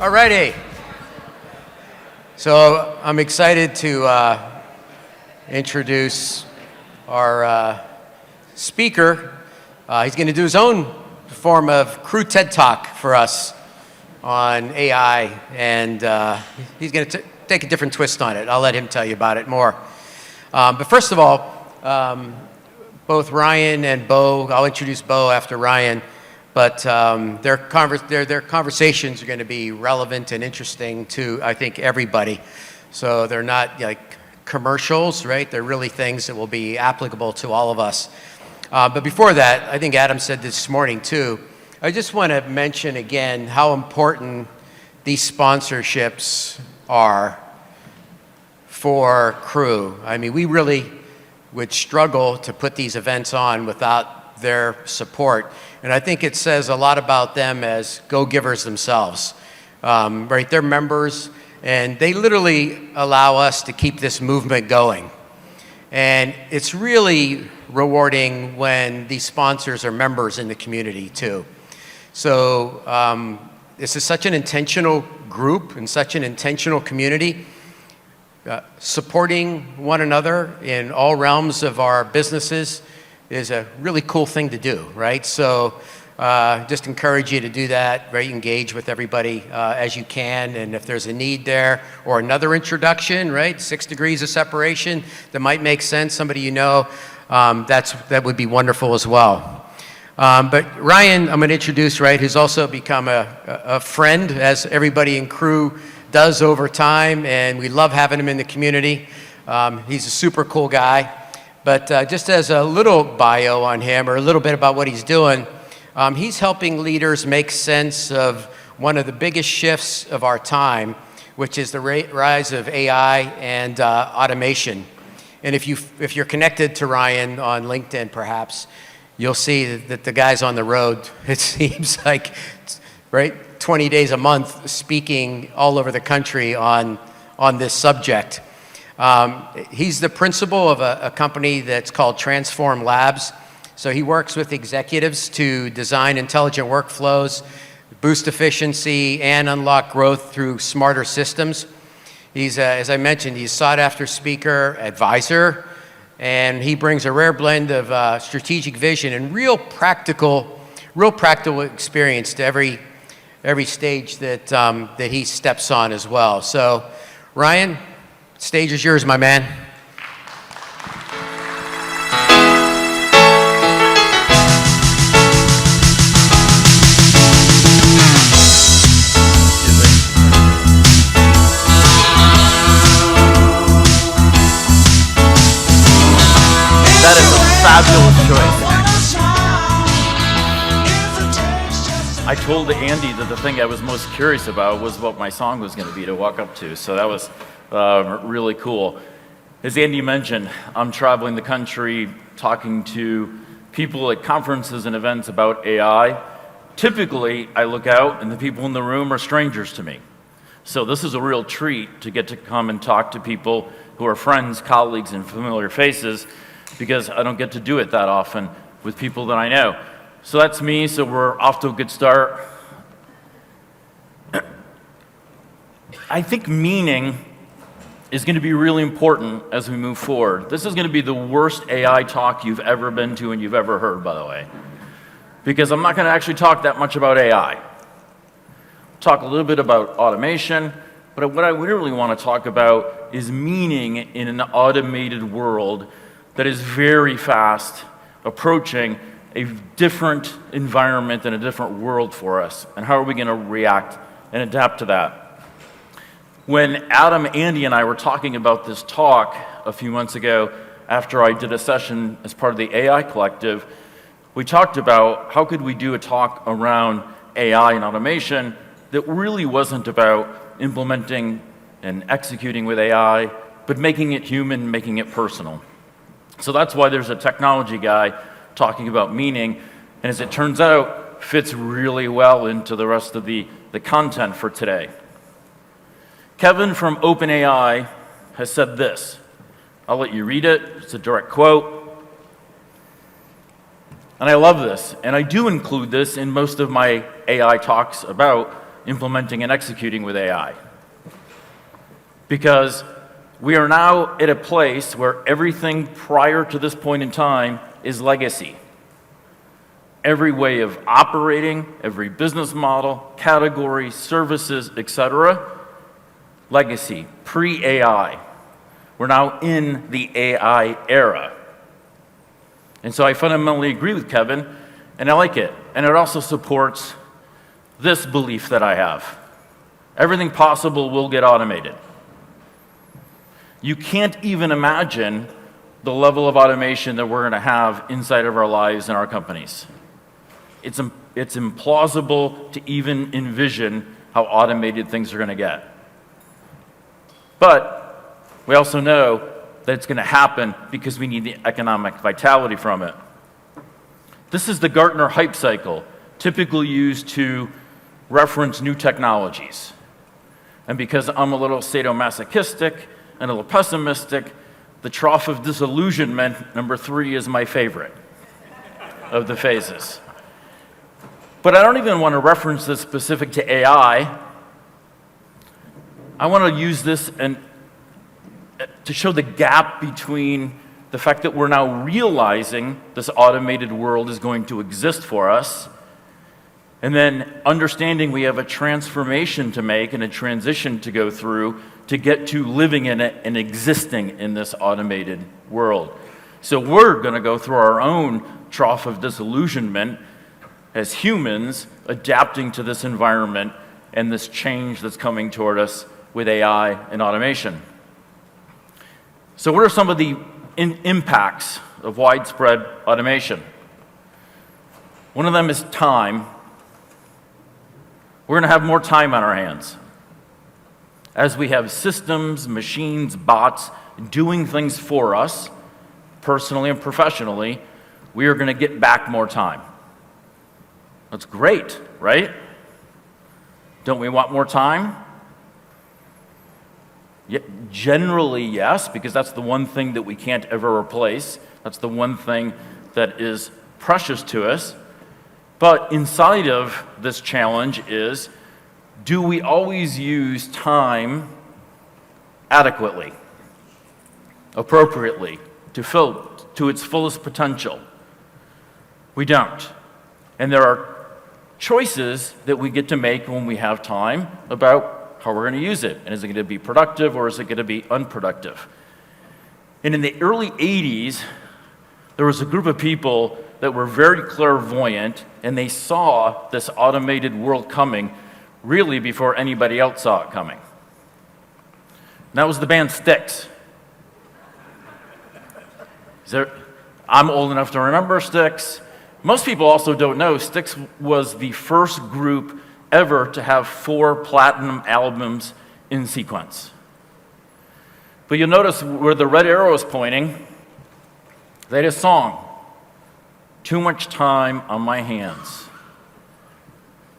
All righty. So I'm excited to introduce our speaker. He's going to do his own form of crew TED Talk for us on AI, and he's going to take a different twist on it. I'll let him tell you about it more. But first of all, both Ryan and Bo, I'll introduce Bo after Ryan, but their conversations are going to be relevant and interesting to, I think, everybody. So they're not like commercials, right? They're really things that will be applicable to all of us. But before that, I think Adam said this morning too, I just want to mention again how important these sponsorships are for crew. I mean, we really would struggle to put these events on without their support. And I think it says a lot about them as go-givers themselves, right? They're members, and they literally allow us to keep this movement going. And it's really rewarding when these sponsors are members in the community too. So this is such an intentional group and such an intentional community. Supporting one another in all realms of our businesses is a really cool thing to do, right? So just encourage you to do that, right? Engage with everybody as you can, and if there's a need there or another introduction, right? 6 degrees of separation that might make sense, somebody you know, that would be wonderful as well. But Ryan, I'm going to introduce, right, who's also become a friend, as everybody in crew does over time, and we love having him in the community. He's a super cool guy. But just as a little bio on him, or a little bit about what he's doing, he's helping leaders make sense of one of the biggest shifts of our time, which is the rise of AI and automation. And if you're connected to Ryan on LinkedIn, perhaps, you'll see that the guy's on the road, it seems like, right, 20 days a month speaking all over the country on this subject. He's the principal of a company that's called Transform Labs. So he works with executives to design intelligent workflows, boost efficiency, and unlock growth through smarter systems. He's, as I mentioned, he's a sought-after speaker, advisor, and he brings a rare blend of strategic vision and real practical experience to every stage that he steps on as well. So, Ryan, stage is yours, my man. That is a fabulous choice. I told Andy that the thing I was most curious about was what my song was going to be to walk up to, so that was really cool. As Andy mentioned, I'm traveling the country talking to people at conferences and events about AI. Typically, I look out and the people in the room are strangers to me. So this is a real treat to get to come and talk to people who are friends, colleagues, and familiar faces, because I don't get to do it that often with people that I know. So that's me, so we're off to a good start. I think meaning is going to be really important as we move forward. This is going to be the worst AI talk you've ever been to and you've ever heard, by the way, because I'm not going to actually talk that much about AI. Talk a little bit about automation, but what I really want to talk about is meaning in an automated world that is very fast approaching a different environment and a different world for us, and how are we going to react and adapt to that? When Adam, Andy, and I were talking about this talk a few months ago after I did a session as part of the AI Collective, we talked about how could we do a talk around AI and automation that really wasn't about implementing and executing with AI, but making it human, making it personal. So that's why there's a technology guy talking about meaning, and as it turns out, fits really well into the rest of the content for today. Kevin from OpenAI has said this. I'll let you read it. It's a direct quote. And I love this, and I do include this in most of my AI talks about implementing and executing with AI. Because we are now at a place where everything prior to this point in time is legacy. Every way of operating, every business model, category, services, etc., legacy, pre-AI. We're now in the AI era. And so I fundamentally agree with Kevin, and I like it. And it also supports this belief that I have. Everything possible will get automated. You can't even imagine the level of automation that we're going to have inside of our lives and our companies. It's implausible to even envision how automated things are going to get. But we also know that it's going to happen because we need the economic vitality from it. This is the Gartner hype cycle, typically used to reference new technologies. And because I'm a little sadomasochistic and a little pessimistic, the trough of disillusionment, number 3, is my favorite of the phases. But I don't even want to reference this specific to AI. I want to use this to show the gap between the fact that we're now realizing this automated world is going to exist for us, and then understanding we have a transformation to make and a transition to go through to get to living in it and existing in this automated world. So we're going to go through our own trough of disillusionment as humans, adapting to this environment and this change that's coming toward us with AI and automation. So what are some of the impacts of widespread automation? One of them is time. We're going to have more time on our hands. As we have systems, machines, bots doing things for us, personally and professionally, we are going to get back more time. That's great, right? Don't we want more time? Generally, yes, because that's the one thing that we can't ever replace. That's the one thing that is precious to us. But inside of this challenge is, do we always use time adequately, appropriately, to its fullest potential? We don't. And there are choices that we get to make when we have time about how we're going to use it. And is it going to be productive or is it going to be unproductive? And in the early 80s, there was a group of people that were very clairvoyant, and they saw this automated world coming really before anybody else saw it coming. And that was the band Styx. I'm old enough to remember Styx. Most people also don't know Styx was the first group ever to have 4 platinum albums in sequence. But you'll notice where the red arrow is pointing, they had a song, Too Much Time on My Hands.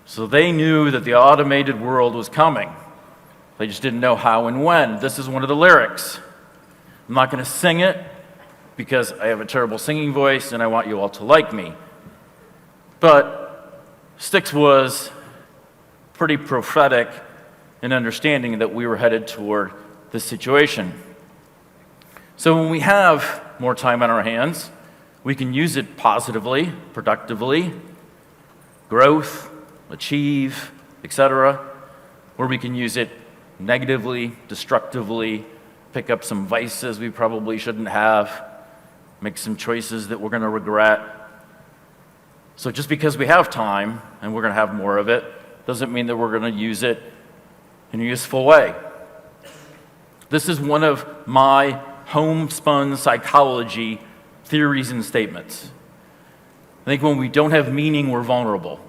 So they knew that the automated world was coming. They just didn't know how and when. This is one of the lyrics. I'm not going to sing it because I have a terrible singing voice and I want you all to like me. But Styx was pretty prophetic in understanding that we were headed toward this situation. So when we have more time on our hands, we can use it positively, productively, growth, achieve, etc., or we can use it negatively, destructively, pick up some vices we probably shouldn't have, make some choices that we're going to regret. So just because we have time and we're going to have more of it doesn't mean that we're going to use it in a useful way. This is one of my homespun psychology theories and statements. I think when we don't have meaning, we're vulnerable.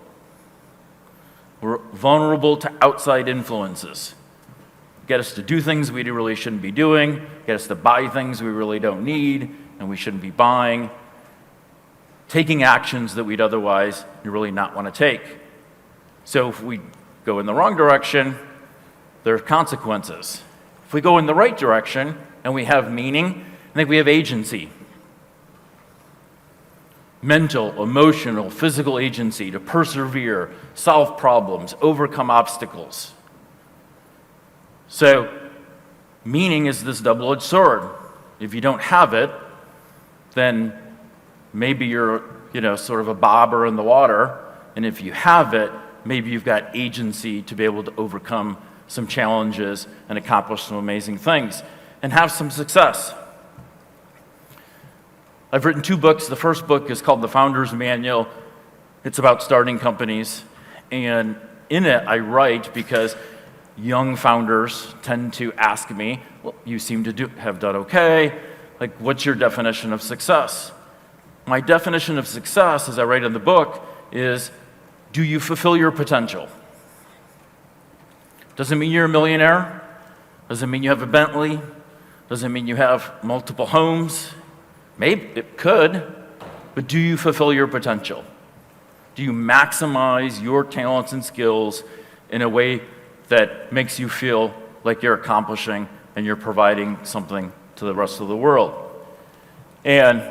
We're vulnerable to outside influences. Get us to do things we really shouldn't be doing, get us to buy things we really don't need and we shouldn't be buying, taking actions that we'd otherwise really not want to take. So if we go in the wrong direction, there are consequences. If we go in the right direction and we have meaning, I think we have agency. mental, emotional, physical agency to persevere, solve problems, overcome obstacles. So, meaning is this double-edged sword. If you don't have it, then maybe you're, sort of a bobber in the water, and if you have it, maybe you've got agency to be able to overcome some challenges and accomplish some amazing things and have some success. I've written 2 books. The first book is called The Founder's Manual. It's about starting companies, and in it I write because young founders tend to ask me, well, you seem to have done okay, like what's your definition of success? My definition of success, as I write in the book, is do you fulfill your potential? Doesn't mean you're a millionaire, doesn't mean you have a Bentley, doesn't mean you have multiple homes. Maybe it could, but do you fulfill your potential? Do you maximize your talents and skills in a way that makes you feel like you're accomplishing and you're providing something to the rest of the world? And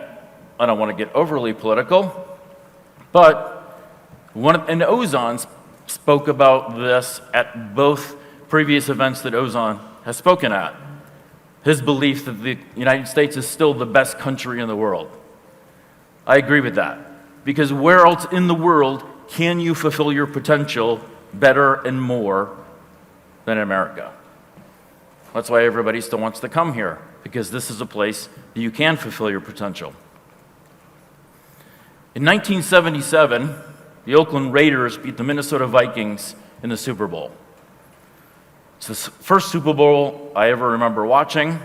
I don't want to get overly political, but Ozan spoke about this at both previous events that Ozan has spoken at. His belief that the United States is still the best country in the world. I agree with that, because where else in the world can you fulfill your potential better and more than in America? That's why everybody still wants to come here, because this is a place that you can fulfill your potential. In 1977, the Oakland Raiders beat the Minnesota Vikings in the Super Bowl. It's the first Super Bowl I ever remember watching,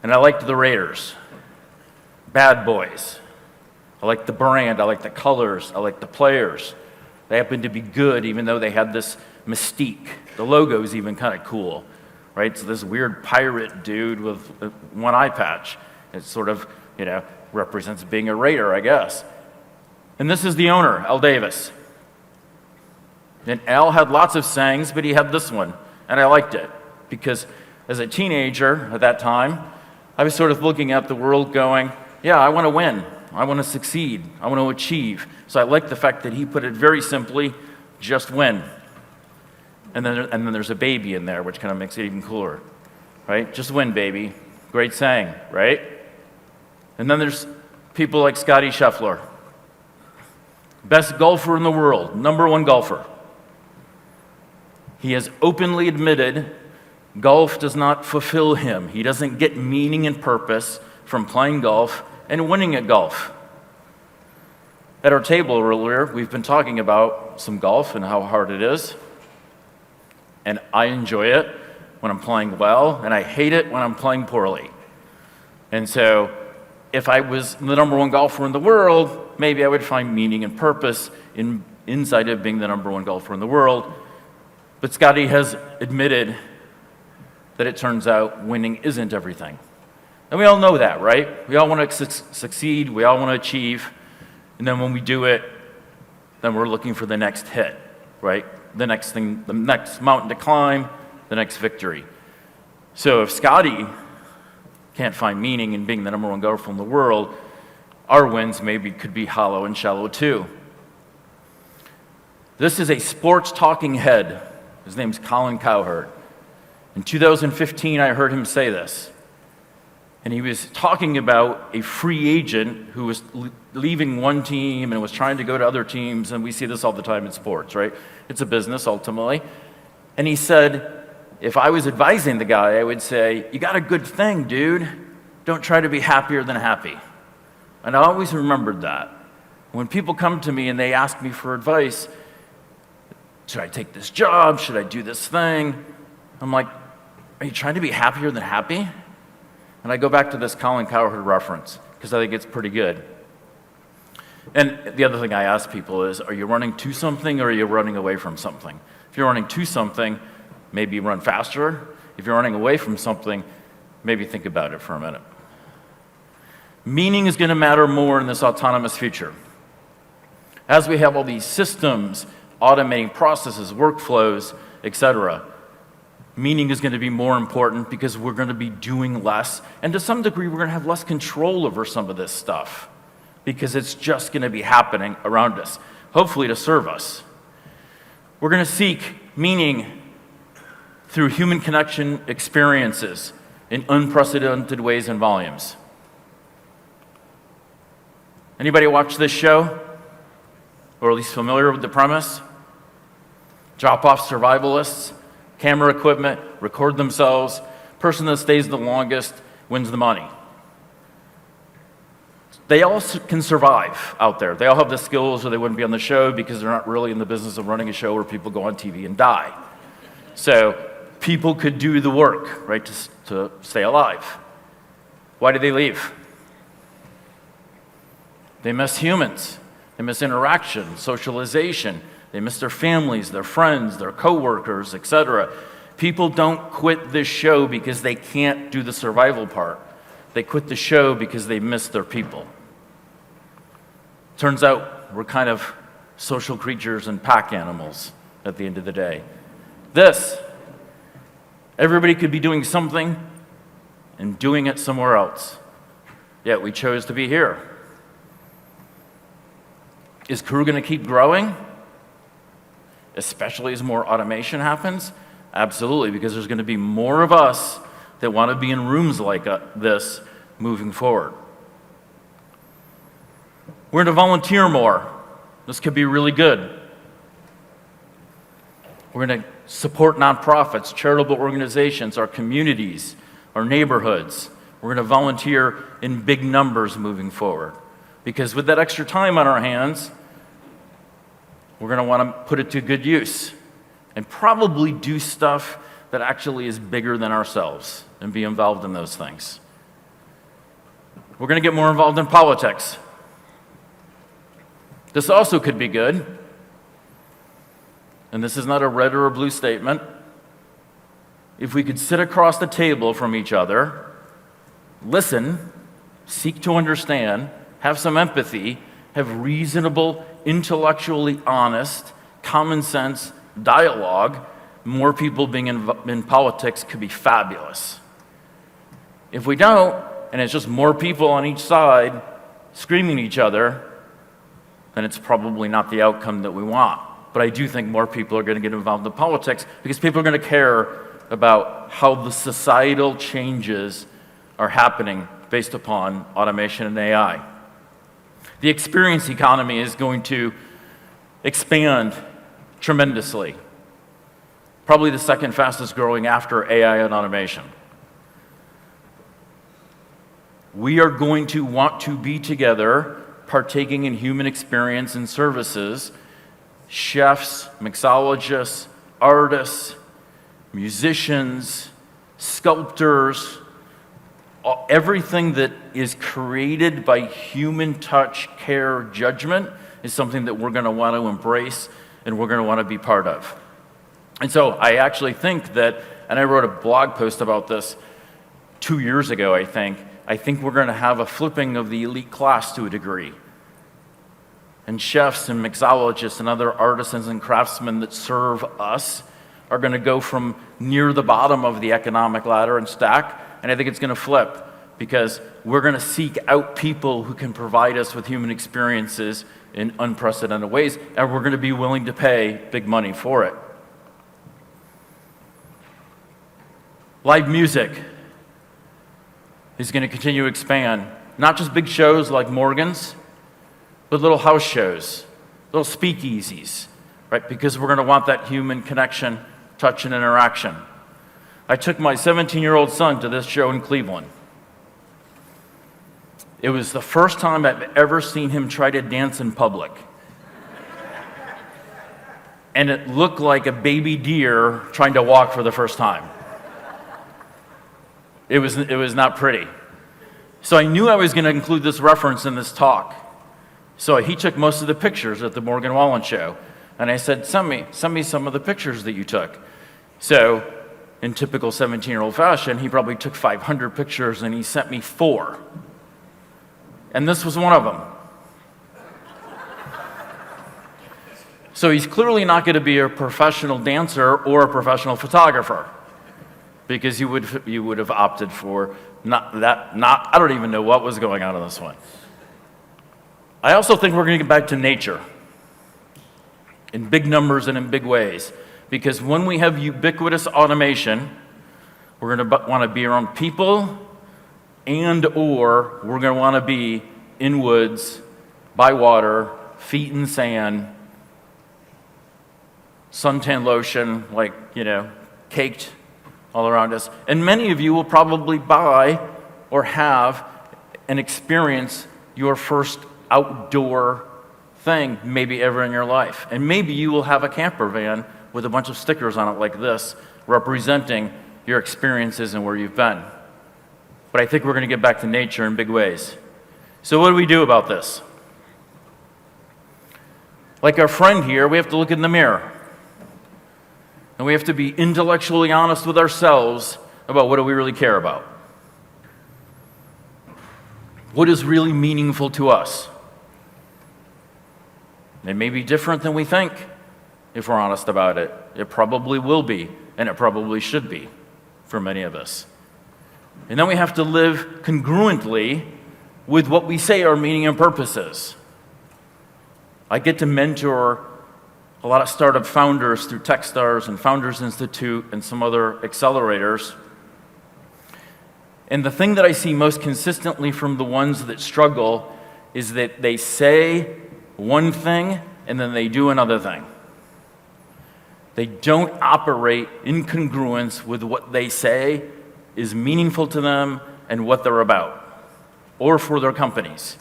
and I liked the Raiders. Bad boys. I liked the brand, I liked the colors, I liked the players. They happened to be good, even though they had this mystique. The logo is even kind of cool, right? So this weird pirate dude with one eye patch. It sort of, represents being a Raider, I guess. And this is the owner, Al Davis. And Al had lots of sayings, but he had this one, and I liked it, because as a teenager at that time, I was sort of looking at the world going, yeah, I want to win. I want to succeed. I want to achieve. So I like the fact that he put it very simply, just win. And then there's a baby in there, which kind of makes it even cooler, right? Just win, baby. Great saying, right? And then there's people like Scottie Scheffler. Best golfer in the world, #1 golfer. He has openly admitted golf does not fulfill him. He doesn't get meaning and purpose from playing golf and winning at golf. At our table earlier, we've been talking about some golf and how hard it is. And I enjoy it when I'm playing well, and I hate it when I'm playing poorly. And so if I was the #1 golfer in the world, maybe I would find meaning and purpose inside of being the #1 golfer in the world. But Scotty has admitted that it turns out winning isn't everything. And we all know that, right? We all want to succeed, we all want to achieve, and then when we do it, then we're looking for the next hit, right? The next thing, the next mountain to climb, the next victory. So if Scotty can't find meaning in being the #1 golfer in the world, our wins maybe could be hollow and shallow too. This is a sports talking head. His name's Colin Cowherd. In 2015, I heard him say this. And he was talking about a free agent who was leaving one team and was trying to go to other teams, and we see this all the time in sports, right? It's a business, ultimately. And he said, if I was advising the guy, I would say, you got a good thing, dude. Don't try to be happier than happy. And I always remembered that. When people come to me and they ask me for advice, should I take this job? Should I do this thing? I'm like, are you trying to be happier than happy? And I go back to this Colin Cowherd reference, because I think it's pretty good. And the other thing I ask people is, are you running to something or are you running away from something? If you're running to something, maybe run faster. If you're running away from something, maybe think about it for a minute. Meaning is going to matter more in this autonomous future. As we have all these systems automating processes, workflows, etc., meaning is going to be more important because we're going to be doing less, and to some degree, we're going to have less control over some of this stuff. because it's just going to be happening around us, hopefully to serve us. We're going to seek meaning through human connection experiences in unprecedented ways and volumes. Anybody watch this show? Or at least familiar with the premise? Drop-off survivalists, camera equipment, record themselves. Person that stays the longest wins the money. They all can survive out there. They all have the skills or they wouldn't be on the show because they're not really in the business of running a show where people go on TV and die. So people could do the work, right, to stay alive. Why did they leave? They miss humans. They miss interaction, socialization. They miss their families, their friends, their coworkers, etc. People don't quit this show because they can't do the survival part. They quit the show because they miss their people. Turns out we're kind of social creatures and pack animals at the end of the day. Everybody could be doing something and doing it somewhere else. Yet we chose to be here. Is crew going to keep growing? Especially as more automation happens? Absolutely, because there's going to be more of us that want to be in rooms like this moving forward. We're going to volunteer more. This could be really good. We're going to support nonprofits, charitable organizations, our communities, our neighborhoods. We're going to volunteer in big numbers moving forward. Because with that extra time on our hands, we're going to want to put it to good use and probably do stuff that actually is bigger than ourselves and be involved in those things. We're going to get more involved in politics. This also could be good. And this is not a red or a blue statement. If we could sit across the table from each other, listen, seek to understand, have some empathy, have reasonable, intellectually honest, common sense dialogue, more people being in politics could be fabulous. If we don't, and it's just more people on each side screaming at each other, then it's probably not the outcome that we want. But I do think more people are going to get involved in politics because people are going to care about how the societal changes are happening based upon automation and AI. The experience economy is going to expand tremendously. Probably the second fastest growing after AI and automation. We are going to want to be together, partaking in human experience and services. Chefs, mixologists, artists, musicians, sculptors, everything that is created by human touch, care, judgment is something that we're going to want to embrace and we're going to want to be part of. And so I actually think that, and I wrote a blog post about this 2 years ago, I think we're going to have a flipping of the elite class to a degree. And chefs and mixologists and other artisans and craftsmen that serve us are going to go from near the bottom of the economic ladder and stack, and I think it's going to flip because we're going to seek out people who can provide us with human experiences in unprecedented ways, and we're going to be willing to pay big money for it. Live music is going to continue to expand, not just big shows like Morgan's, but little house shows, little speakeasies, right? Because we're going to want that human connection, touch, and interaction. I took my 17-year-old son to this show in Cleveland. It was the first time I've ever seen him try to dance in public. And it looked like a baby deer trying to walk for the first time. It was not pretty. So I knew I was going to include this reference in this talk. So he took most of the pictures at the Morgan Wallen show. And I said, send me some of the pictures that you took. So in typical 17-year-old fashion, he probably took 500 pictures and he sent me 4. And this was one of them. So he's clearly not going to be a professional dancer or a professional photographer because you would have opted for I don't even know what was going on in this one. I also think we're going to get back to nature in big numbers and in big ways. Because when we have ubiquitous automation, we're going to want to be around people or we're going to want to be in woods, by water, feet in sand, suntan lotion, like, caked all around us. And many of you will probably buy or have and experience your first outdoor thing maybe ever in your life. And maybe you will have a camper van with a bunch of stickers on it like this, representing your experiences and where you've been. But I think we're going to get back to nature in big ways. So what do we do about this? Like our friend here, we have to look in the mirror. And we have to be intellectually honest with ourselves about what do we really care about. What is really meaningful to us? It may be different than we think if we're honest about it. It probably will be, and it probably should be for many of us. And then we have to live congruently with what we say our meaning and purpose is. I get to mentor a lot of startup founders through Techstars and Founders Institute and some other accelerators. And the thing that I see most consistently from the ones that struggle is that they say one thing and then they do another thing. They don't operate in congruence with what they say is meaningful to them and what they're about, or for their companies.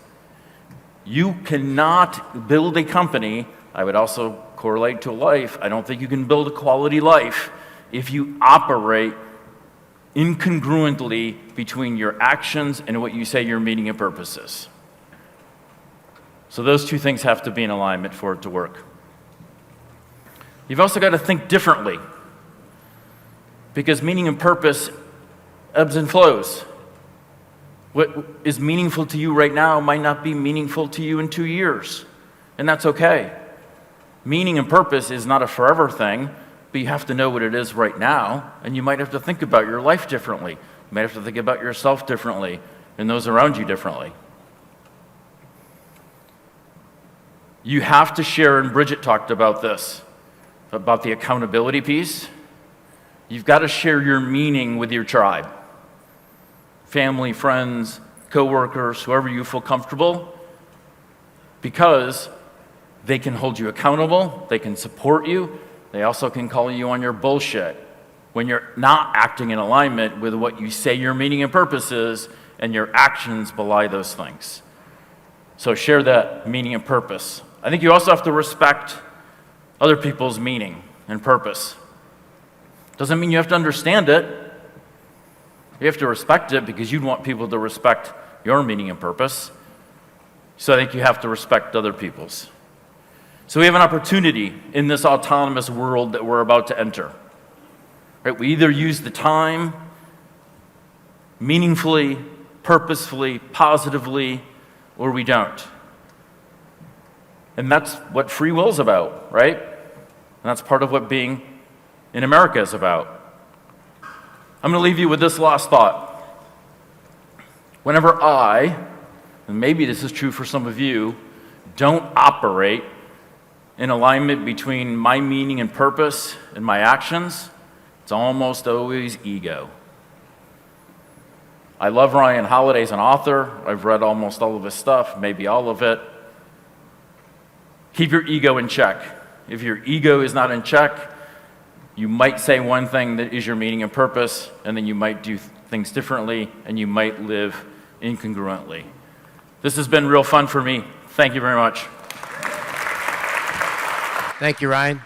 You cannot build a company, I would also correlate to life, I don't think you can build a quality life if you operate incongruently between your actions and what you say your meaning and purpose is. So those two things have to be in alignment for it to work. You've also got to think differently, because meaning and purpose ebbs and flows. What is meaningful to you right now might not be meaningful to you in 2 years, and that's okay. Meaning and purpose is not a forever thing, but you have to know what it is right now, and you might have to think about your life differently. You might have to think about yourself differently and those around you differently. You have to share, and Bridget talked about this, about the accountability piece. You've got to share your meaning with your tribe. Family, friends, coworkers, whoever you feel comfortable, because they can hold you accountable, they can support you, they also can call you on your bullshit when you're not acting in alignment with what you say your meaning and purpose is, and your actions belie those things. So share that meaning and purpose. I think you also have to respect other people's meaning and purpose. Doesn't mean you have to understand it. You have to respect it because you'd want people to respect your meaning and purpose. So I think you have to respect other people's. So we have an opportunity in this autonomous world that we're about to enter. Right? We either use the time meaningfully, purposefully, positively, or we don't. And that's what free will is about, right? And that's part of what being in America is about. I'm going to leave you with this last thought. Whenever I, and maybe this is true for some of you, don't operate in alignment between my meaning and purpose and my actions, it's almost always ego. I love Ryan Holiday as an author. I've read almost all of his stuff, maybe all of it. Keep your ego in check. If your ego is not in check, you might say one thing that is your meaning and purpose, and then you might do things differently, and you might live incongruently. This has been real fun for me. Thank you very much. Thank you, Ryan.